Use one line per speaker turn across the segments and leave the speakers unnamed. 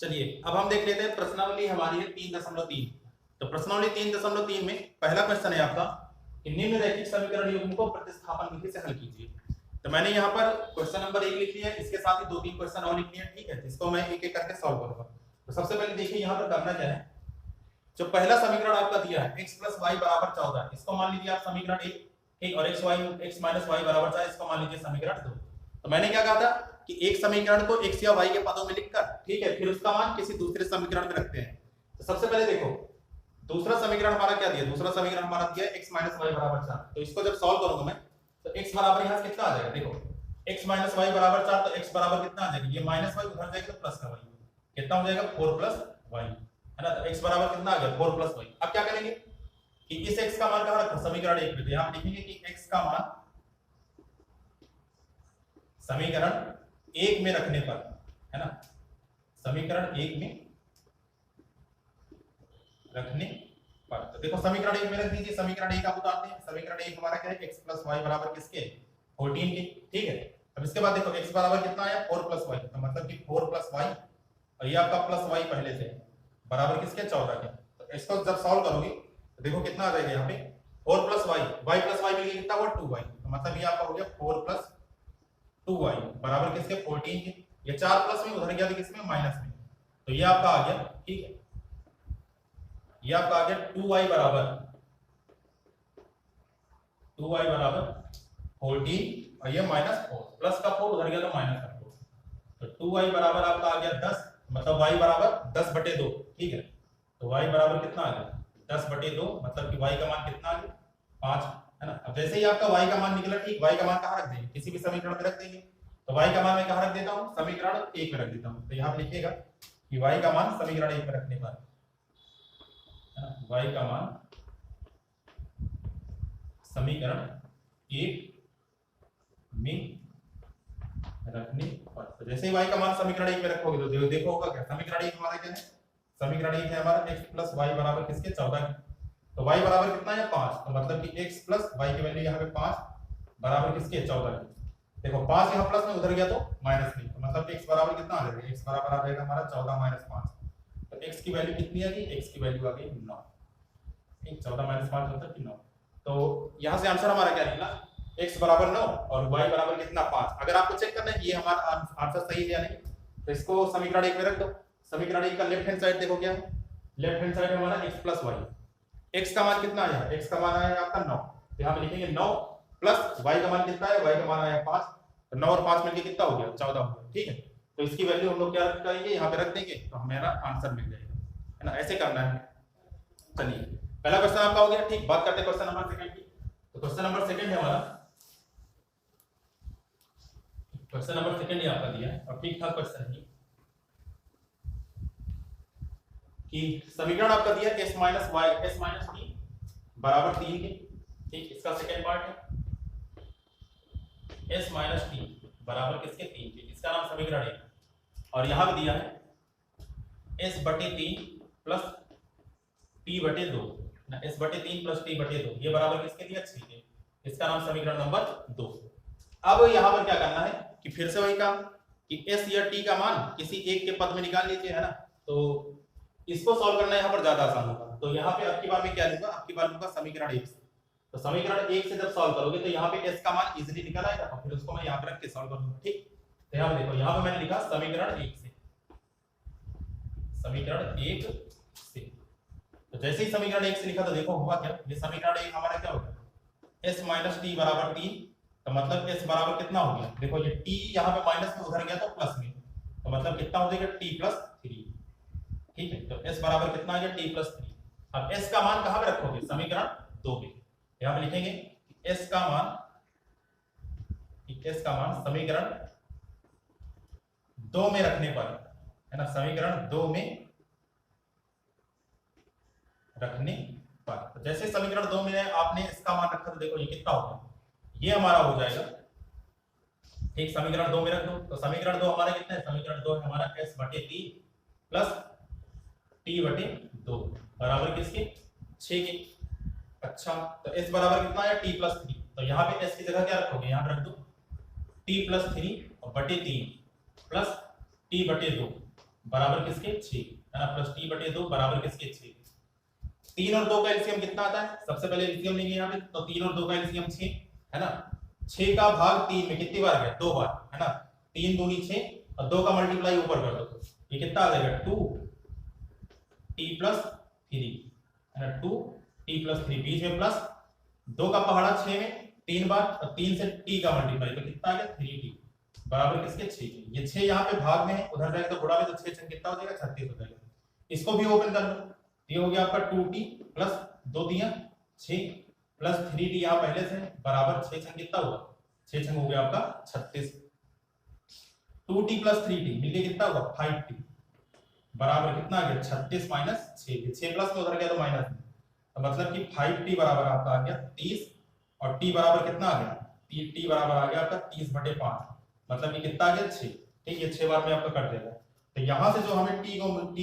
चलिए अब हम देख लेते हैं प्रश्नावली हमारी है 3.3। तो प्रश्नावली 3.3 में पहला क्वेश्चन है आपका कि निम्न रैखिक समीकरण युग्म को प्रतिस्थापन विधि से हल कीजिए। तो मैंने यहाँ पर क्वेश्चन नंबर 1 लिख लिया है, इसके साथ ही 2-3 क्वेश्चन और लिख लिए हैं, ठीक है, जिसको मैं एक एक करके सॉल्व करूंगा। तो सबसे पहले देखिए यहाँ पर करना क्या है, जो पहला समीकरण आपका दिया है x + y = 14, इसको मान लीजिए आप समीकरण 1, ठीक, और x - y = 4, इसको मान लीजिए समीकरण 2। तो मैंने क्या कहा था कि एक समीकरण को x या y के पदों में लिखकर, ठीक है, फिर उसका मान किसी दूसरे समीकरण में रखते हैं। तो सबसे पहले देखो दूसरा समीकरण हमारा क्या दिया, दूसरा समीकरण हमारा दिया है x - y = 4। तो इसको जब सॉल्व करूंगा मैं तो x बराबर यहां से कितना आ जाएगा, देखो x - y = 4, तो x बराबर कितना आ जाएगा, ये -y उधर जाएगा तो प्लस का y, कितना हो जाएगा 4 + y, है ना। तो x बराबर कितना आ गया 4 + y। अब क्या करेंगे कि इस x का मान कहां रखा, समीकरण 1 में, तो यहां लिखेंगे कि x का मान समीकरण 1 में रखने पर, है ना, समीकरण 1 में रखने पर। तो देखो समीकरण 1 में रख दीजिए, समीकरण 1 आप उतारते हैं, समीकरण 1 हमारा क्या है x + y बराबर किसके 14 के, ठीक है। अब इसके बाद देखो x बराबर कितना आया 4 + y, तो मतलब कि 4 + y और ये आपका प्लस y पहले से बराबर किसके 14 के। तो इसको जब सॉल्व करोगे तो देखो कितना आ जाएगा यहाँ पे 4 + y, y + y मिलेगा कितना हुआ 2y, तो मतलब ये आपका हो गया 4 + 2y बराबर किसके 14 के। ये 4 प्लस में उधर गया तो किसमें माइनस में, तो ये आपका आ गया, ठीक है, ये आपका आ गया 2y बराबर 14 और ये -4, प्लस का 4 उधर गया तो माइनस का 4, तो 2y बराबर आपका आ गया 10, मतलब y बराबर 10/2, ठीक है। तो y बराबर कितना आ गया 10/2, मतलब कि y का मान कितना आ गया 5, है ना। अब जैसे ही आपका y का मान निकला, ठीक, y का मान कहां रख देंगे, किसी भी समीकरण में रख देंगे। तो y का मान मैं कहां रख देता हूं, समीकरण 1 में रख देता हूं। तो यहां पे लिखिएगा कि y का मान समीकरण 1 में रखने पर, है ना, y का मान समीकरण 1 में रखने पर। तो जैसे ही y का मान समीकरण 1 में रखोगे तो देखो होगा क्या, समीकरण 1 हमारा क्या है, समीकरण 1 है हमारा x + y बराबर किसके 14 के। तो y बराबर कितना है 5, तो मतलब कि x + y की वैल्यू यहाँ पे 5 बराबर किसके 14 के। देखो 5 यहाँ प्लस में उधर गया तो माइनस में, तो मतलब x बराबर कितना आ जाएगा, x बराबर आ जाएगा हमारा 14 - 5। तो x की वैल्यू कितनी आ गई, x की वैल्यू आ गई 9, ठीक, 14 - 5 मतलब कि 9। तो यहाँ से आंसर हमारा क्या निकला, x बराबर 9 और y बराबर कितना 5। अगर आपको चेक करना है ये हमारा आंसर सही है या नहीं, तो इसको समीकरण 1 में रख दो। समीकरण 1 का लेफ्ट हैंड साइड देखो क्या है, लेफ्ट हैंड साइड हमारा x + y, x का मान कितना आया, x का मान आया आपका 9, तो यहाँ पे लिखेंगे 9 प्लस y का मान कितना है, y का मान आया 5, तो 9 और 5 मिलके कितना हो गया 14 हो गया, ठीक है। तो इसकी वैल्यू हम लोग क्या करेंगे, यहाँ पे रख देंगे, तो हमारा आंसर मिल जाएगा, है ना, ऐसे करना है। चलिए पहला क्वेश्चन आपका हो गया, ठीक। बात करते हैं क्वेश्चन नंबर 2 की। तो क्वेश्चन नंबर 2 है हमारा, क्वेश्चन नंबर 2 ही आपका दिया है और ठीक ठाक क्वेश्चन है कि समीकरण आपका दिया s - t बराबर 3 के, ठीक, इसका सेकंड पार्ट है s - t बराबर किसके 3 के, इसका नाम समीकरण 1। और यहां पे दिया है s/3 प्लस t/2 ना, s/3 प्लस t/2 ये बराबर किसके दिया 6 के, इसका नाम समीकरण नंबर 2। अब यहां पर क्या करना है कि फिर से वही काम कि s या t का मान किसी एक के पद में निकाल लीजिए, है ना। तो इसको सॉल्व करना यहाँ पर ज्यादा आसान होगा। तो यहाँ पे अब की बार में क्या लूंगा, अब की बार लूंगा समीकरण 1 से। तो समीकरण 1 से जब सॉल्व करोगे तो यहाँ पे s का मान इजीली निकल आएगा और फिर उसको मैं यहाँ पे रख के सॉल्व करूंगा, ठीक। तो यहाँ पे देखो, यहाँ पे मैंने लिखा समीकरण 1 से, समीकरण 1 से। तो जैसे ही समीकरण 1 से लिखा तो देखो हुआ क्या, ये समीकरण 1 हमारा क्या हो गया s - t बराबर 3, तो मतलब s बराबर कितना हो गया, देखो ये t यहाँ पे माइनस में उधर गया तो प्लस में, तो मतलब कितना हो जाएगा t + 3, ठीक है। तो s बराबर कितना आ गया t + 3। अब s का मान कहां पे रखोगे, समीकरण 2 में, यहां पे लिखेंगे s का मान समीकरण 2 में रखने पर, है ना, समीकरण 2 में रखने पर। तो जैसे समीकरण 2 में आपने इसका मान रखा तो देखो ये कितना हो गया, ये हमारा हो जाएगा, ठीक, समीकरण 2 में रख दो। तो समीकरण 2 हमारा कितना है, समीकरण 2 है हमारा s/3 प्लस t/2 बराबर किसके 6 के। अच्छा, तो s बराबर कितना है t + 3, तो यहाँ पे s की जगह क्या रखोगे, यहाँ पे रख दो t + 3 और बटे 3 प्लस t/2 बराबर किसके 6 है ना, प्लस टी बटे 2 बराबर किसके 6। 3 और 2 का एलसीएम कितना आता है, सबसे पहले एलसीएम लेंगे यहाँ पे, तो 3 और 2 का एलसीएम 6 है ना। 6 का भाग 3 में कितनी बार गया, 2 बार है ना, 3 दूनी 6 और 2 का मल्टीप्लाई ऊपर कर दो तो ये कितना आ जाएगा 2 टी प्लस 3 है ना, 2 टी प्लस 3 बीच में प्लस 2 का पहाड़ा 6 में 3 बार और 3 से टी का मल्टीप्लाई तो कितना आ गया 3t बराबर किसके 6। ये 6 यहाँ पे भाग में है, उधर जाएगा तो गुणा में, तो 6 छंग कितना हो जाएगा 36 हो जाएगा। इसको भी ओपन कर लो, ये हो गया आपका 2t प्लस 2 दिया 6 प्लस 3t यहाँ पहले से बराबर 6 छंग कितना हुआ 6 छंग हो गया आपका 36। 2t प्लस 3t मिलके कितना हुआ 5t बराबर कितना आ गया 36 माइनस 6, 6 प्लस में उधर गया तो माइनस में, तो मतलब कि 5t बराबर आपका आ गया 30 और t बराबर कितना आ गया t बराबर आ गया आपका 30/5 मतलब कि कितना आ गया 6। ठीक है 6 बार में आपका कट देगा। तो यहाँ से जो हमें t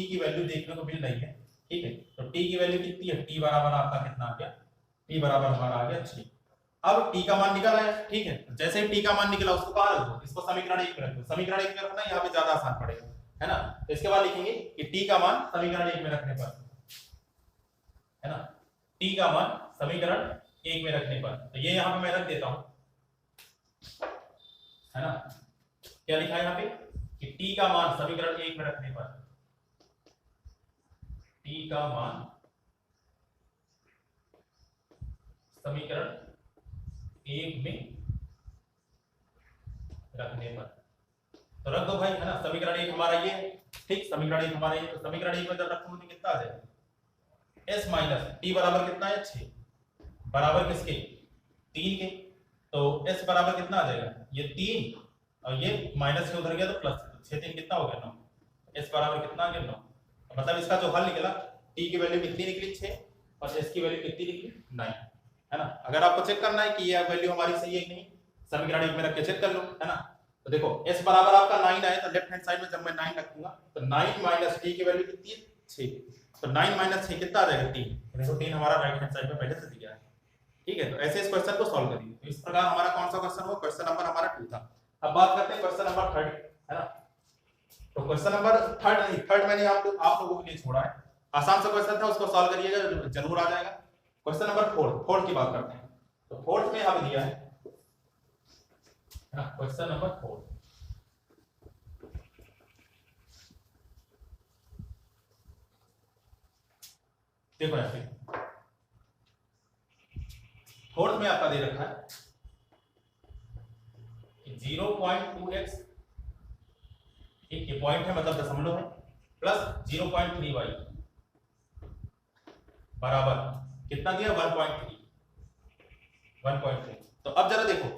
की वैल्यू देखने को मिल रही है, ठीक है, तो t की वैल्यू कितनी है, t बराबर आपका कितना आ गया, t बराबर हमारा आ गया 6। अब t का मान निकल आया, ठीक है, जैसे ही t का मान निकला उसको कहां रख दो, इसको समीकरण 1 में रख दो। समीकरण 1 में रखना यहाँ पे ज्यादा आसान पड़ेगा है ना, तो इसके बाद लिखेंगे कि t का मान समीकरण 1 में रखने पर है ना, t का मान समीकरण 1 में रखने पर, तो ये यहाँ पे मैं रख देता हूं है ना। क्या लिखा है यहाँ पे कि t का मान समीकरण 1 में रखने पर, t का मान समीकरण 1 में रखने पर, तो रख दो भाई है ना। समीकरण 1 हमारा ये है, ठीक, समीकरण 1 हमारा ये, तो समीकरण 1 में जब रखोगे तो कितना आ जाएगा s माइनस t बराबर कितना है 6 बराबर किसके 3 के, तो s बराबर कितना आ जाएगा ये 3 और ये माइनस से उधर गया तो प्लस, तो 6 3 कितना हो गया 9, s बराबर कितना आ गया 9। मतलब इसका जो हल निकला t की वैल्यू कितनी निकली 6 और s की वैल्यू कितनी निकली 9 है ना। अगर आपको चेक करना है कि ये वैल्यू हमारी सही है कि नहीं, समीकरण 1 में रख के चेक कर लो है ना। तो देखो s बराबर आपका 9 आया, तो लेफ्ट हैंड साइड में जब मैं 9 रखूंगा तो 9 माइनस t की वैल्यू कितनी है 6, तो 9 माइनस 6 कितना आ जाएगा 3, देखो 3 हमारा राइट हैंड साइड में पहले से दिया है, ठीक है। तो ऐसे इस क्वेश्चन को सॉल्व करिए। तो इस प्रकार हमारा कौन सा क्वेश्चन हुआ, क्वेश्चन नंबर हमारा 2 था। अब बात करते हैं क्वेश्चन नंबर 3 है ना। तो क्वेश्चन नंबर 3 नहीं, 3 मैंने आप लोगों के लिए छोड़ा है, आसान सा क्वेश्चन था, उसको सॉल्व करिएगा जरूर आ जाएगा। क्वेश्चन नंबर 4 की बात करते हैं। तो 4 में हमें दिया है ना क्वेश्चन नंबर 4, देखो ऐसे 4 में आपका दे रखा है 0.2x, एक ये पॉइंट है मतलब दशमलव है, प्लस 0.3y बराबर कितना दिया 1.3। तो अब जरा देखो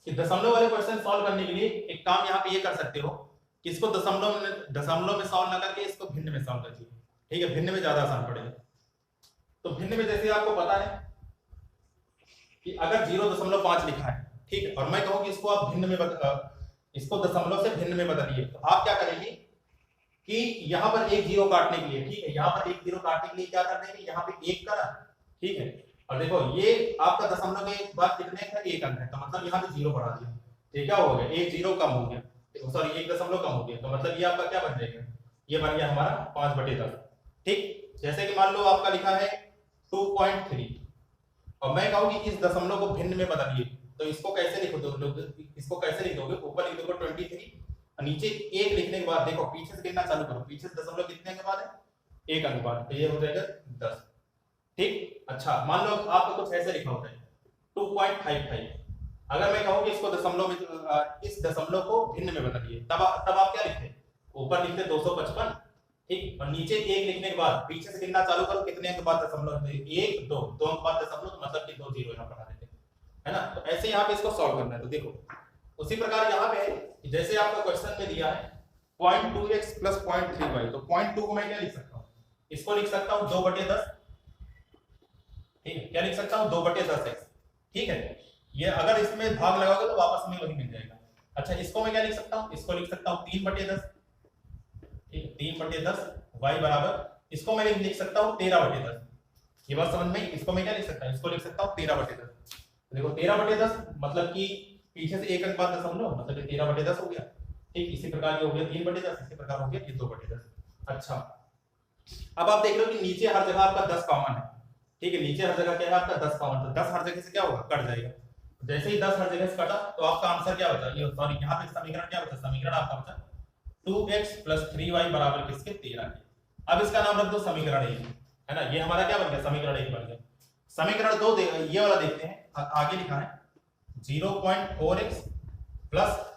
कि दशमलव वाले क्वेश्चन सॉल्व करने के लिए एक काम यहाँ पे ये कर सकते हो कि इसको दशमलव में सॉल्व ना करके इसको भिन्न में सॉल्व करिए, ठीक है, भिन्न में ज्यादा आसान पड़ेगा। तो भिन्न में जैसे आपको पता है कि अगर 0.5 लिखा है, ठीक है, और मैं कहूं कि इसको आप भिन्न में इसको दशमलव से भिन्न में बदलिए, तो आप क्या करेंगे कि यहाँ पर एक जीरो काटने के लिए, ठीक है, यहाँ पर एक जीरो काटने के लिए क्या कर देंगे, यहाँ पे 1 करा, ठीक है, और देखो ये आपका दशमलव के बाद कितने का 1 अंक है, तो मतलब यहाँ पे 0 बढ़ा दिया, ये क्या हो गया 1 0 कम हो गया, सॉरी 1 दशमलव कम हो गया, तो मतलब ये आपका क्या बन जाएगा, ये बन गया हमारा 5/10, ठीक। जैसे कि मान लो आपका लिखा है 2.3 और मैं कहूँ कि इस दशमलव को भिन्न में बदलिए, तो इसको कैसे लिखोगे, इसको कैसे लिख दोगे, ऊपर लिख दोगे 23 और नीचे 1 लिखने के बाद देखो पीछे से गिनना चालू करो, पीछे से दशमलव कितने के बाद है 1 अंक बाद, तो ये हो जाएगा 10, ठीक। अच्छा मान लो आपको कुछ ऐसे लिखा होता है 2.55, अगर मैं कहूँ कि इसको दशमलव में इस दशमलव को भिन्न में बदलिए, तब आप क्या लिखते, ऊपर लिखते 255, ठीक, और नीचे 1 लिखने के बाद पीछे से गिनना चालू करो, कितने अंक बाद दशमलव 1 2 अंक बाद दशमलव, तो मतलब कि 2 जीरो यहाँ बढ़ा देते है ना। तो ऐसे यहाँ पे इसको सॉल्व करना है। तो देखो उसी प्रकार यहाँ पे जैसे आपका क्वेश्चन में दिया है 0.2x + 0.3y, तो 0.2 को मैं क्या लिख सकता हूँ, इसको लिख सकता हूँ 2/10, ठीक है, क्या लिख सकता हूँ 2/10x, ठीक है। ये अगर इसमें भाग लगाओगे तो वापस में वही मिल जाएगा। अच्छा इसको मैं क्या लिख सकता हूँ, इसको लिख सकता हूँ 3/10, ठीक है, 3/10 y बराबर, इसको मैं लिख सकता हूँ 13/10, ये बात समझ में, इसको मैं क्या लिख सकता हूँ, इसको लिख सकता हूँ 13/10। देखो 13/10 मतलब कि पीछे से 1 अंक बाद दशमलव, मतलब 13/10 हो गया, ठीक, इसी प्रकार ये हो गया 3/10, इसी प्रकार हो गया ये 2/10। अच्छा, अब आप देख रहे हो कि नीचे हर जगह आपका 10 कॉमन है। ठीक है, नीचे हर जगह क्या है आपका 10 कॉमन, तो 10 हर जगह से क्या होगा, कट जाएगा। जैसे ही 10 हर जगह से कटा तो आपका आंसर क्या बचा, ये सॉरी यहाँ पे समीकरण क्या बचा, समीकरण आपका बचा 2x + 3y बराबर किसके, 13 के। अब इसका नाम रख दो समीकरण 1, है ना, ये हमारा क्या बन गया, समीकरण 1 बन गया। समीकरण 2 ये वाला देखते हैं, आगे लिखा है 0.4x +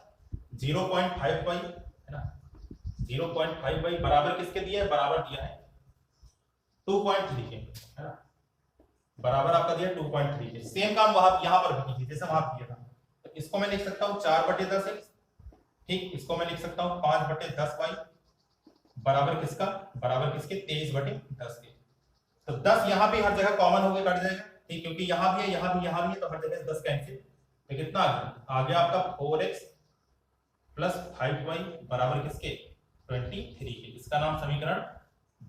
0.5y, है ना, 0.5y बराबर किसके दिया है, बराबर दिया है 2.3 के, है ना, बराबर आपका दिया 2.3 के। सेम काम वहां यहां पर भी कीजिए जैसे वहां किया था। तो इसको मैं लिख सकता हूं 4/10x, ठीक, इसको मैं लिख सकता हूं 5/10y बराबर किसका, बराबर किसके, 23/10 के। तो 10 यहां पे हर जगह कॉमन होकर कट जाएगा, ठीक, क्योंकि यहां भी है, यहां भी है, तो हर जगह 10 कैंसिल। तो कितना आ गया आपका 4x + 5y बराबर किसके, 23 के। इसका नाम समीकरण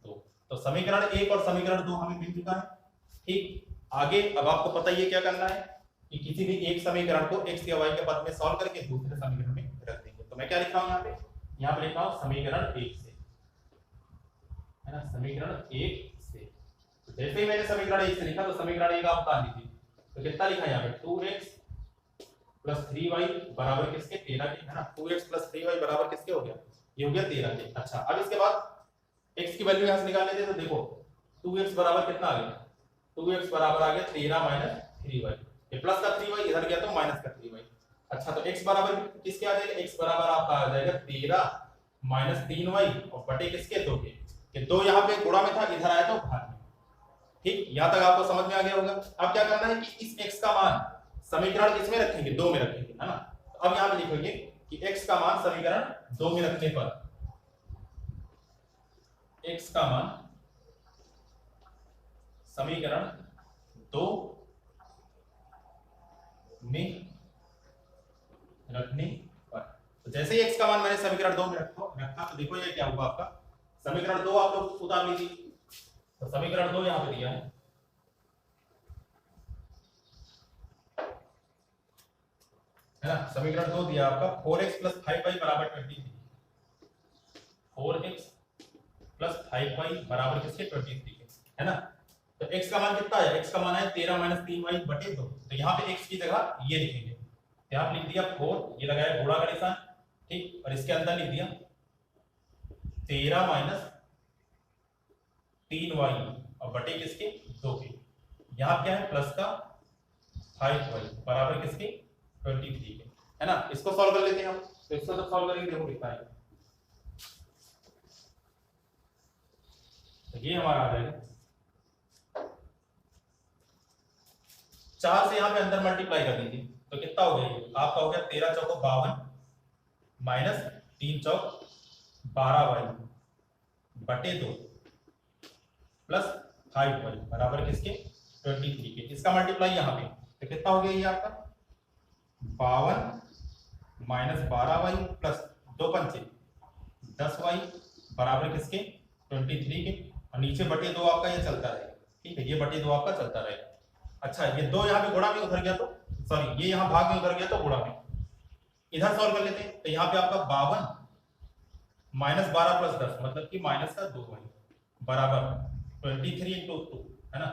2। तो समीकरण 1 और समीकरण 2 हमें मिल चुका है। ठीक, आगे अब आपको पता ही है क्या करना है कि किसी भी एक समीकरण को x या y के पद में सॉल्व करके दूसरे समीकरण में रख देंगे। तो मैं क्या लिख रहा हूं यहाँ पे लिख रहा हूं समीकरण 1 से, है ना, समीकरण 1 से। तो जैसे ही मैंने समीकरण 1 से लिखा तो समीकरण 1 आप उतार लीजिए। तो कितना लिखा यहाँ पे 2x + 3y बराबर किसके, 13 के, है ना, 2x + 3y बराबर किसके हो गया, ये हो गया 13 के। अच्छा, अब इसके बाद x की वैल्यू यहां से निकाल लेते हैं। तो देखो 2x बराबर कितना आ गया, 2x बराबर आ गया 13 - 3y, ये प्लस का 3y इधर गया तो माइनस का 3y। अच्छा, तो x बराबर किसके आ जाएगा, x बराबर आपका आ जाएगा 13 - 3y और बटे किसके, 2 के। ये 2 यहाँ पे गुणा में था, इधर आया तो भाग में। ठीक, यहां तक आपको समझ में आ गया होगा। अब क्या करना है कि इस x का मान समीकरण किसमें रखेंगे, 2 में रखेंगे, है ना। तो अब यहां पे लिखेंगे कि x का मान समीकरण 2 में रखने पर, x का मान समीकरण 2 में रखने पर, तो जैसे ही x का मान मैंने समीकरण 2 में रखा तो देखो ये क्या होगा आपका, समीकरण 2 आप लोग उतार लीजिए। तो समीकरण 2 यहां पे दिया है ना, समीकरण 2 दिया आपका 4x + 5y बराबर 23, 4x + 5y बराबर किसके, 23 के, है ना। तो x का मान कितना है, x का मान है 13 - 3y बटे 2। तो यहाँ पे x की जगह ये लिखेंगे, यहाँ लिख दिया 4, ये लगाया गुणा का निशान, ठीक, और इसके अंदर लिख दिया 13 - 3y और बटे किसके, 2 के। यहाँ क्या है प्लस का 5y बराबर किसके, 23 के, है ना। इसको सॉल्व कर लेते हैं हम। तो इसको तो सॉल्व करेंगे, देखो कितना है, तो ये हमारा आ जाएगा 4 से यहाँ पे अंदर मल्टीप्लाई कर दीजिए। तो कितना हो गया ये आपका, हो गया 13 चौको 52 माइनस 3 चौक 12y बटे 2 प्लस 5y बराबर किसके, 23 के। इसका मल्टीप्लाई यहाँ पे तो कितना हो गया ये आपका 52 माइनस 12y प्लस 2 पंचे 10y बराबर किसके, 23 के। और नीचे बटे 2 आपका ये चलता रहेगा, ठीक है, ये बटे 2 आपका चलता रहेगा। अच्छा, ये 2 यहाँ पे गुणा में उधर गया तो सॉरी, ये यहाँ भाग में उधर गया तो गुणा में, इधर सॉल्व कर लेते हैं। तो यहाँ पे आपका 52 माइनस 12 प्लस 10 मतलब कि माइनस का 2y बराबर 23 × 2, है ना,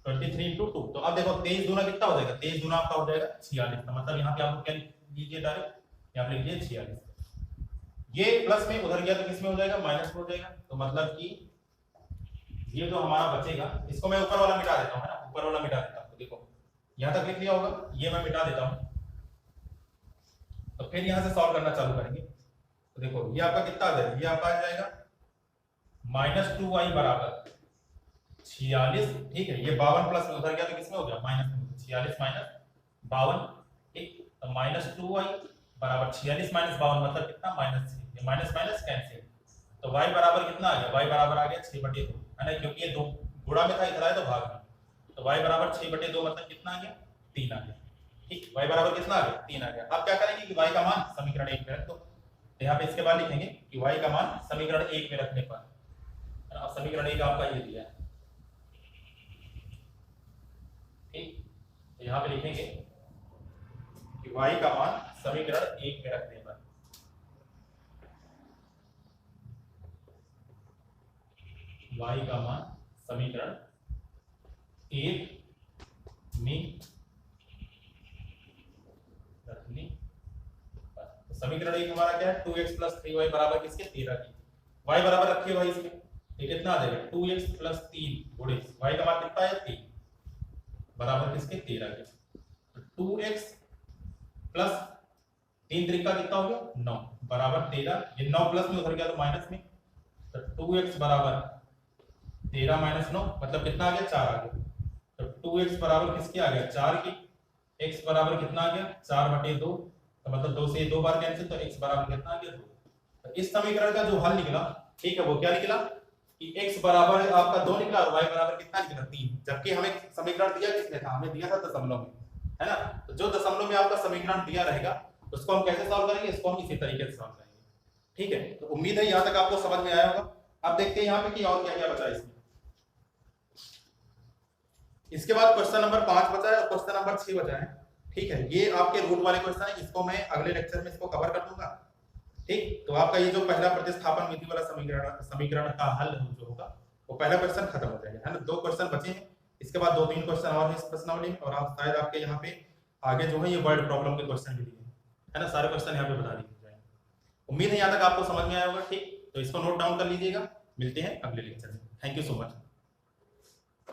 23 × 2। तो अब देखो 23 दूना कितना हो जाएगा, 23 दूना आपका हो जाएगा 46 का। मतलब यहाँ पे आपको क्या लीजिए, डायरेक्ट यहाँ पे लिख लीजिए 46। ये प्लस में उधर गया तो किस में हो जाएगा, माइनस में हो जाएगा। तो मतलब कि ये जो हमारा बचेगा, इसको मैं ऊपर वाला मिटा देता हूँ, है ना, ऊपर वाला मिटा देता हूँ। तो देखो यहाँ तक लिख लिया होगा, ये मैं मिटा देता हूँ। तो फिर यहाँ से सॉल्व करना चालू करेंगे। तो देखो ये आपका कितना आ जाएगा, ये आपका आ जाएगा -2y बराबर 46, ठीक है। ये 52 प्लस में उधर गया तो किसमें हो गया, माइनस में, 46 माइनस 52, ठीक। तो -2y बराबर 46 माइनस 52 मतलब कितना, -6। ये माइनस माइनस कैंसिल, तो y बराबर कितना आ गया, y बराबर आ गया 6/2, है ना, क्योंकि ये 2 गुणा में था, इधर आया तो भाग में। तो y बराबर 6/2 मतलब कितना आ गया, 3 आ गया, ठीक। y बराबर कितना आ गया, 3 आ गया। अब क्या करेंगे कि y का मान समीकरण 1 में रख दो। तो यहाँ पे इसके बाद लिखेंगे कि y का मान समीकरण 1 में रखने पर, अब समीकरण 1 आपका ये दिया है, ठीक। तो यहाँ पे लिखेंगे कि y का मान समीकरण 1 में रखने पर, y का मान समीकरण 1 में रखने पर। तो समीकरण 1 हमारा क्या है 2x + 3y बराबर किसके 13 की। y बराबर रखिए भाई इसमें, ये कितना आ जाएगा 2x + 3 गुणे y का मान कितना है 3 बराबर किसके 13 के। तो 2x प्लस 3 त्रिका कितना हो गया 9 बराबर 13, ये 9 प्लस में उधर गया तो माइनस में, तो 2x बराबर 13 - 9 मतलब कितना आ गया 4 आ गया। तो 2x बराबर किसके आ गया 4 की, x बराबर कितना आ गया 4/2, तो मतलब 2 से 2 बार कैंसिल, तो x बराबर कितना आ गया 2। तो इस समीकरण का जो हल निकला, ठीक है, वो क्या निकला कि x बराबर आपका 2 निकला और y बराबर कितना निकला 3, जबकि हमें समीकरण दिया किसने था, हमें दिया था दशमलव में, है ना। तो जो दशमलव में आपका समीकरण दिया रहेगा उसको हम कैसे सॉल्व करेंगे, इसको हम इसी तरीके से सॉल्व करेंगे, ठीक है। तो उम्मीद है यहां तक आपको समझ में आया होगा। अब देखते हैं यहाँ पे कि और क्या क्या बचा है इसमें। इसके बाद क्वेश्चन नंबर 5 बचा है और क्वेश्चन नंबर 6 बचा है, ठीक है। ये आपके रूट वाले क्वेश्चन है, इसको मैं अगले लेक्चर में इसको कवर कर दूंगा, ठीक। तो आपका ये जो पहला प्रतिस्थापन विधि वाला समीकरण का हल जो होगा वो पहला क्वेश्चन खत्म हो जाएगा, है ना। 2 क्वेश्चन बचे हैं, इसके बाद 2-3 क्वेश्चन और है इस प्रश्नावली में, और आप शायद आपके यहाँ पे आगे जो है ये वर्ड प्रॉब्लम के क्वेश्चन भी दिए हैं, है ना। सारे क्वेश्चन यहाँ पे बता दिए जाएंगे। उम्मीद है यहाँ तक आपको समझ में आया होगा, ठीक। तो इसको नोट डाउन कर लीजिएगा, मिलते हैं अगले लेक्चर में। Thank you so much.